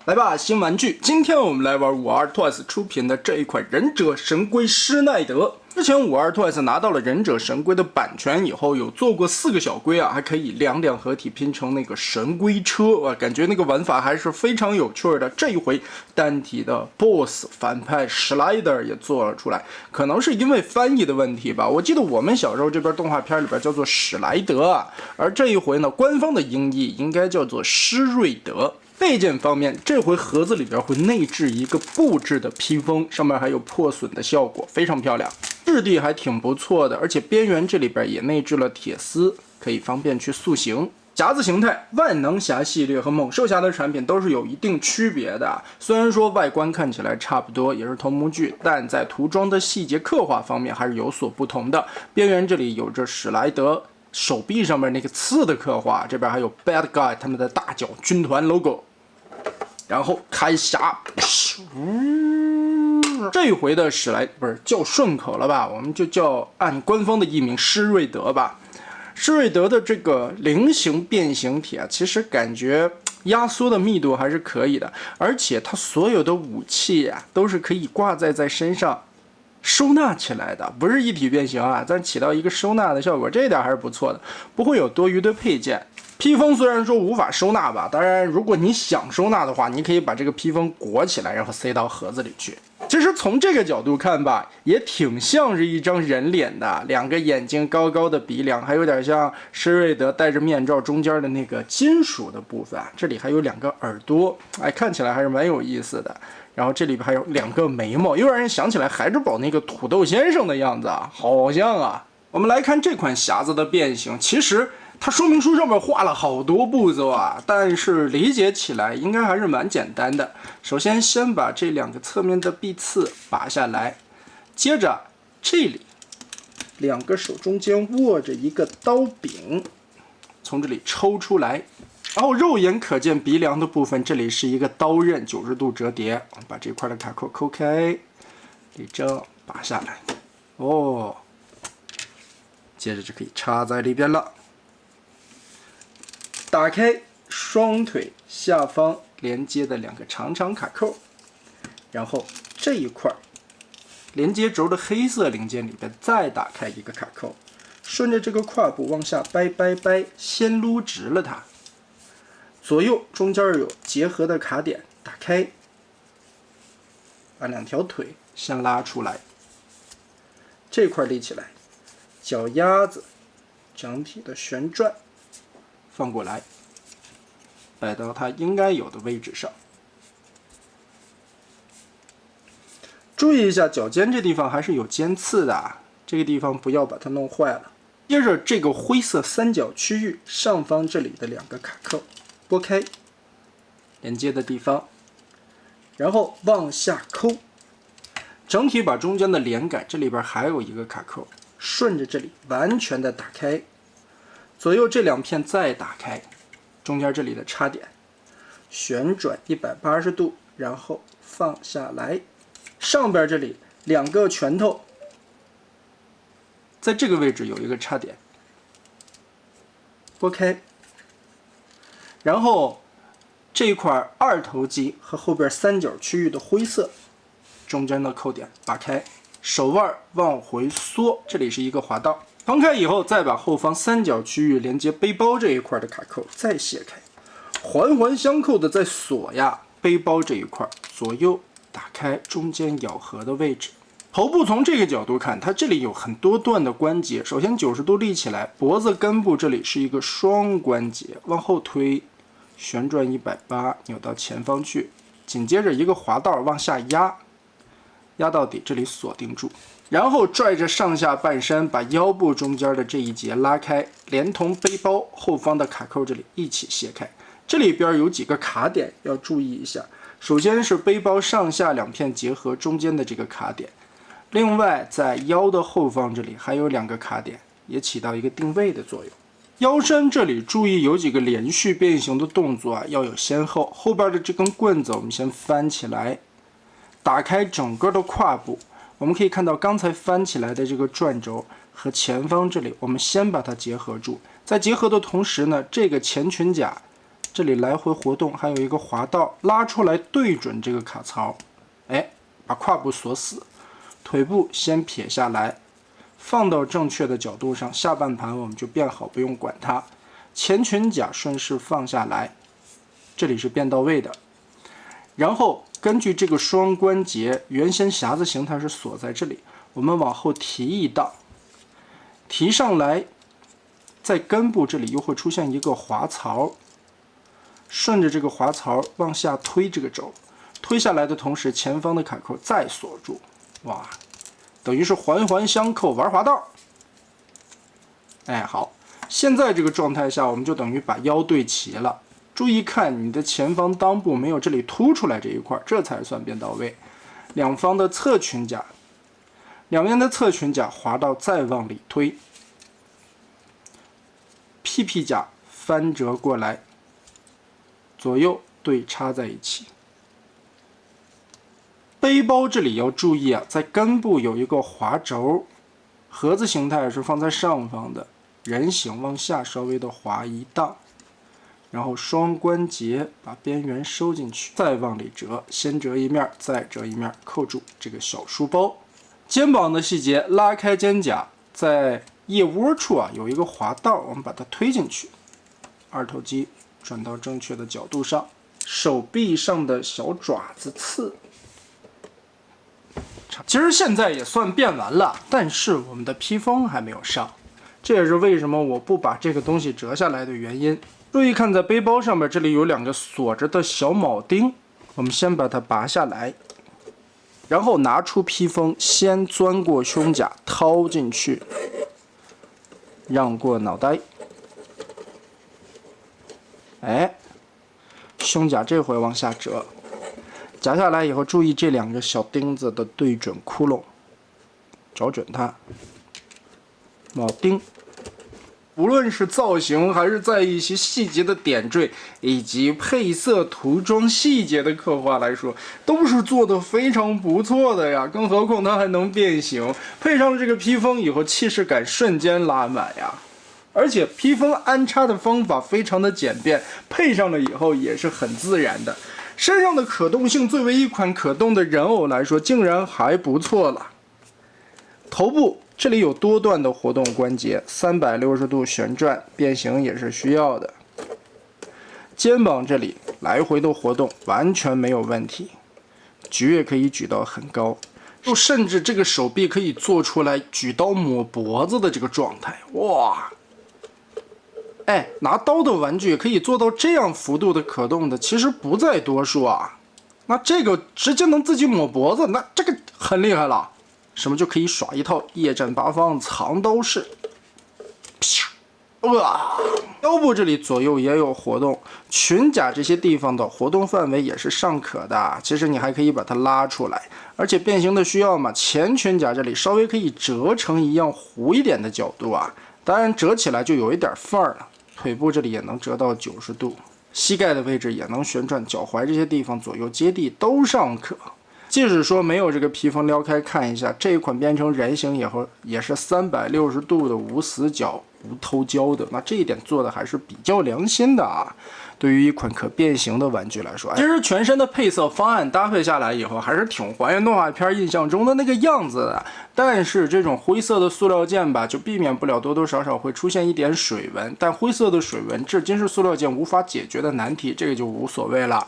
来吧，新玩具！今天我们来玩52 Toys 出品的这一款忍者神龟施耐德。之前52 Toys 拿到了忍者神龟的版权以后，有做过4个小龟啊，还可以两合体拼成那个神龟车啊，感觉那个玩法还是非常有趣的。这一回单体的 BOSS 反派史莱德也做了出来，可能是因为翻译的问题吧。我记得我们小时候这边动画片里边叫做史莱德啊，而这一回呢，官方的音译应该叫做施瑞德。配件方面，这回盒子里边会内置一个布置的披风，上面还有破损的效果，非常漂亮，质地还挺不错的，而且边缘这里边也内置了铁丝，可以方便去塑形。匣子形态，万能侠系列和猛兽侠的产品都是有一定区别的，虽然说外观看起来差不多，也是同模具，但在涂装的细节刻画方面还是有所不同的。边缘这里有着史莱德手臂上面那个刺的刻画，这边还有 Bad Guy 他们的大脚军团 logo。然后开匣，这一回的史莱不是叫顺口了吧？我们就叫按官方的译名施瑞德吧。施瑞德的这个菱形变形体啊，其实感觉压缩的密度还是可以的，而且它所有的武器啊都是可以挂在身上收纳起来的，不是一体变形啊，但起到一个收纳的效果，这一点还是不错的，不会有多余的配件。披风虽然说无法收纳吧，当然如果你想收纳的话，你可以把这个披风裹起来，然后塞到盒子里去。其实从这个角度看吧，也挺像是一张人脸的，两个眼睛，高高的鼻梁，还有点像施瑞德戴着面罩中间的那个金属的部分，这里还有2个耳朵，哎，看起来还是蛮有意思的。然后这里边还有2个眉毛，又让人想起来孩之宝那个土豆先生的样子啊，好像啊。我们来看这款匣子的变形，其实它说明书上面画了好多步骤啊，但是理解起来应该还是蛮简单的。首先，先把这2个侧面的壁刺拔下来，接着这里2个手中间握着一个刀柄，从这里抽出来，然后肉眼可见鼻梁的部分，这里是一个刀刃90度折叠，把这块的卡扣抠开，这张拔下来，哦，接着就可以插在里边了。打开双腿下方连接的2个长卡扣，然后这一块连接轴的黑色零件里边再打开一个卡扣，顺着这个胯部往下掰，先撸直了它，左右中间有结合的卡点，打开，把2条腿先拉出来，这块立起来，脚丫子整体的旋转，放过来，摆到它应该有的位置上。注意一下脚尖这地方还是有尖刺的啊，这个地方不要把它弄坏了。接着这个灰色三角区域上方这里的2个卡扣拨开，连接的地方，然后往下抠，整体把中间的连杆这里边还有一个卡扣，顺着这里完全的打开。左右这2片再打开，中间这里的插点，旋转180度，然后放下来。上边这里2个拳头，在这个位置有一个插点，拨开。然后这一块2头肌和后边三角区域的灰色，中间的扣点拔开，手腕往回缩，这里是一个滑道。放开以后，再把后方三角区域连接背包这一块的卡扣再卸开，环相扣的再锁压背包这一块，左右打开中间咬合的位置。头部从这个角度看，它这里有很多段的关节，首先90度立起来，脖子根部这里是一个双关节，往后推，旋转180，扭到前方去，紧接着一个滑道往下压，压到底，这里锁定住。然后拽着上下半身，把腰部中间的这一节拉开，连同背包后方的卡扣这里一起卸开。这里边有几个卡点要注意一下，首先是背包上下2片结合中间的这个卡点，另外在腰的后方这里还有2个卡点，也起到一个定位的作用。腰身这里注意有几个连续变形的动作啊，要有先后。后边的这根棍子我们先翻起来，打开整个的胯部。我们可以看到刚才翻起来的这个转轴和前方这里，我们先把它结合住。在结合的同时呢，这个前裙甲这里来回活动，还有一个滑道，拉出来对准这个卡槽，哎，把胯部锁死，腿部先撇下来，放到正确的角度上，下半盘我们就变好，不用管它。前裙甲顺势放下来，这里是变到位的。然后根据这个双关节，原先匣子形态是锁在这里，我们往后提一档，提上来，在根部这里又会出现一个滑槽。顺着这个滑槽往下推这个轴，推下来的同时，前方的卡扣再锁住，哇，等于是环环相扣玩滑道。哎，好，现在这个状态下，我们就等于把腰对齐了。注意看你的前方裆部没有这里凸出来这一块，这才算变到位。两方的侧裙甲，两边的侧裙甲滑道再往里推，屁屁甲翻折过来。左右对插在一起。背包这里要注意啊，在根部有一个滑轴，盒子形态是放在上方的，人形往下稍微的滑一档，然后双关节把边缘收进去，再往里折，先折一面，再折一面，扣住这个小书包。肩膀的细节，拉开肩胛，在腋窝处啊有一个滑道，我们把它推进去，二头肌转到正确的角度上，手臂上的小爪子刺。其实现在也算变完了，但是我们的披风还没有上，这也是为什么我不把这个东西折下来的原因。注意看，在背包上面这里有两个锁着的小铆钉，我们先把它拔下来，然后拿出披风，先钻过胸甲，掏进去，让过脑袋。哎，胸甲这回往下折，夹下来以后，注意这两个小钉子的对准窟窿，找准它。铆钉，无论是造型还是在一些细节的点缀以及配色、涂装细节的刻画来说，都是做的非常不错的呀。更何况它还能变形，配上了这个披风以后，气势感瞬间拉满呀。而且披风安插的方法非常的简便，配上了以后也是很自然的。身上的可动性作为一款可动的人偶来说，竟然还不错了。头部这里有多段的活动关节，360度旋转，变形也是需要的。肩膀这里来回的活动完全没有问题，举也可以举到很高，就甚至这个手臂可以做出来举刀抹脖子的这个状态，哇！哎，拿刀的玩具可以做到这样幅度的可动的，其实不在多数啊。那这个直接能自己抹脖子，那这个很厉害了。什么就可以耍一套夜战八方藏刀式。哇！腰部这里左右也有活动，裙甲这些地方的活动范围也是尚可的。其实你还可以把它拉出来，而且变形的需要嘛，前裙甲这里稍微可以折成一样弧一点的角度啊，当然折起来就有一点范儿了。腿部这里也能折到90度，膝盖的位置也能旋转，脚踝这些地方左右接地都尚可。即使说没有这个披风，撩开看一下，这一款变成人形以后也是360度的无死角、无偷胶的，那这一点做的还是比较良心的啊。对于一款可变形的玩具来说，其实全身的配色方案搭配下来以后，还是挺还原动画片印象中的那个样子的。但是这种灰色的塑料件吧，就避免不了多多少少会出现一点水纹，但灰色的水纹至今是塑料件无法解决的难题，这个就无所谓了。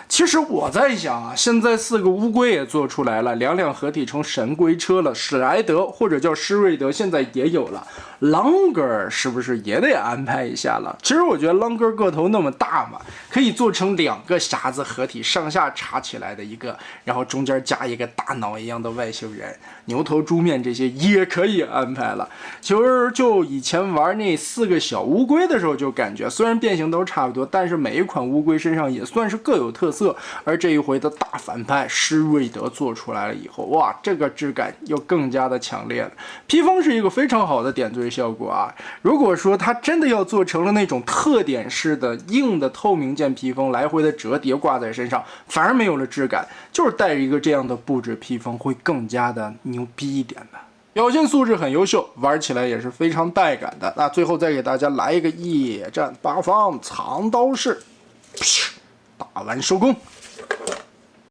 其实我在想啊，现在4个乌龟也做出来了，两合体成神龟车了，史莱德或者叫施瑞德现在也有了，狼哥是不是也得安排一下了？其实我觉得狼哥个头那么大嘛，可以做成2个匣子合体，上下插起来的一个，然后中间加一个大脑一样的外星人，牛头猪面这些也可以安排了。其实就以前玩那4个小乌龟的时候，就感觉虽然变形都差不多，但是每一款乌龟身上也算是各有特色。而这一回的大反派施瑞德做出来了以后，哇，这个质感又更加的强烈了。披风是一个非常好的点缀效果啊。如果说它真的要做成了那种特点式的硬的透明件披风，来回的折叠挂在身上，反而没有了质感，就是带着一个这样的布置披风会更加的牛逼一点的。表现素质很优秀，玩起来也是非常带感的。那最后再给大家来一个夜战八方藏刀式。打完收工。